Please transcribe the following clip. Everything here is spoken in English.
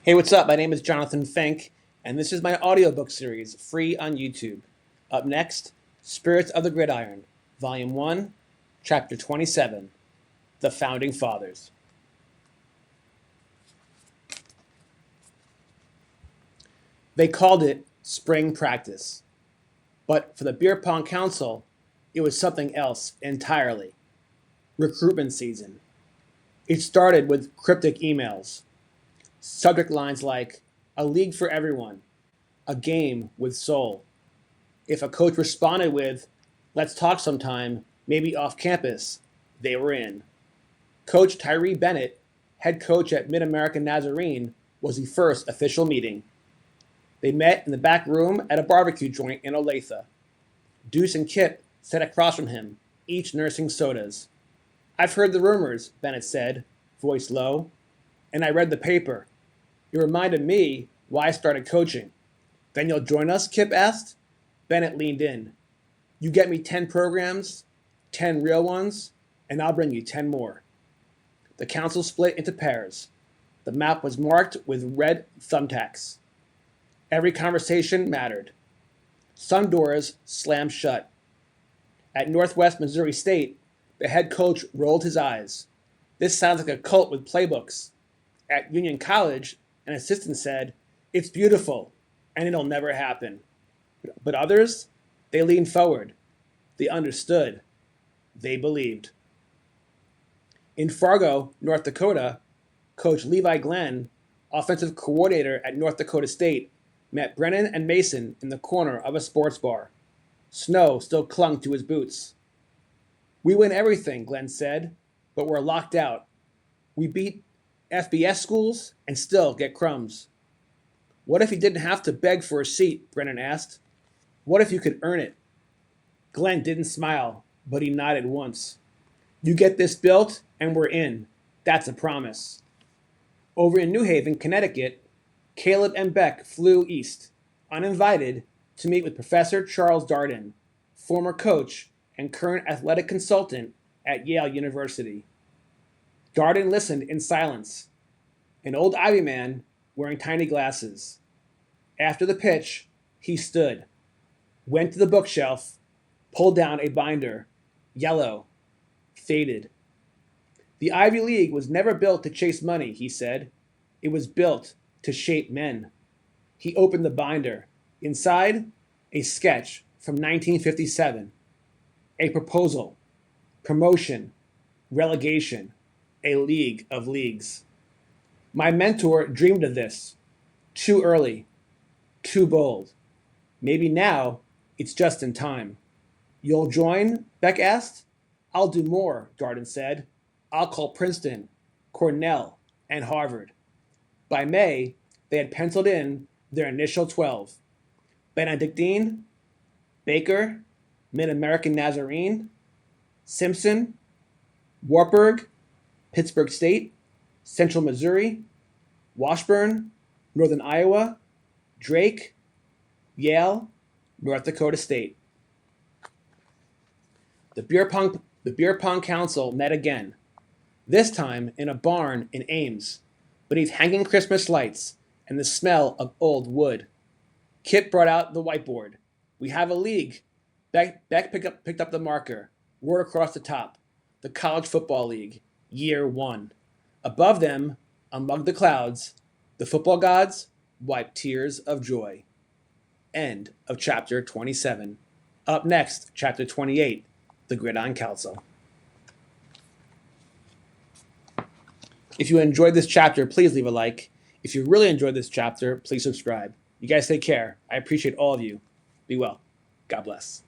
Hey, what's up? My name is Jonathan Fink, and this is my audiobook series, free on YouTube. Up next, Spirits of the Gridiron, Volume 1, Chapter 27, The Founding Fathers. They called it spring practice, but for the Beer Pong Council, it was something else entirely. Recruitment season. It started with cryptic emails. Subject lines like, a league for everyone, a game with soul. If a coach responded with, let's talk sometime, maybe off campus, they were in. Coach Tyree Bennett, head coach at Mid-American Nazarene, was the first official meeting. They met in the back room at a barbecue joint in Olathe. Deuce and Kip sat across from him, each nursing sodas. I've heard the rumors, Bennett said, voice low, and I read the paper. It reminded me why I started coaching. Then you'll join us, Kip asked. Bennett leaned in. You get me 10 programs, 10 real ones, and I'll bring you 10 more. The council split into pairs. The map was marked with red thumbtacks. Every conversation mattered. Some doors slammed shut. At Northwest Missouri State, the head coach rolled his eyes. This sounds like a cult with playbooks. At Union College, an assistant said, it's beautiful, and it'll never happen. But others, they leaned forward. They understood. They believed. In Fargo, North Dakota, Coach Levi Glenn, offensive coordinator at North Dakota State, met Brennan and Mason in the corner of a sports bar. Snow still clung to his boots. We win everything, Glenn said, but we're locked out. We beat FBS schools and still get crumbs. What if you didn't have to beg for a seat, Brennan asked. What if you could earn it? Glenn didn't smile, but he nodded once. You get this built and we're in. That's a promise. Over in New Haven, Connecticut, Caleb and Beck flew east, uninvited, to meet with Professor Charles Darden, former coach and current athletic consultant at Yale University. Darden listened in silence, an old Ivy man wearing tiny glasses. After the pitch, he stood, went to the bookshelf, pulled down a binder, yellow, faded. The Ivy League was never built to chase money, he said. It was built to shape men. He opened the binder. Inside, a sketch from 1957. A proposal, promotion, relegation, a league of leagues. My mentor dreamed of this. Too early, too bold. Maybe now it's just in time. You'll join? Beck asked. I'll do more, Darden said. I'll call Princeton, Cornell, and Harvard. By May, they had penciled in their initial 12. Benedictine, Baker, Mid-American Nazarene, Simpson, Wartburg, Pittsburgh State, Central Missouri, Washburn, Northern Iowa, Drake, Yale, North Dakota State. The Beer Pong Council met again, this time in a barn in Ames, beneath hanging Christmas lights and the smell of old wood. Kip brought out the whiteboard. We have a league. Beck picked up the marker, wrote across the top, the College Football League, Year 1. Above them, among the clouds, the football gods wiped tears of joy. End of Chapter 27. Up next, Chapter 28, The Gridiron Council. If you enjoyed this chapter, please leave a like. If you really enjoyed this chapter, please subscribe. You guys take care. I appreciate all of you. Be well. God bless.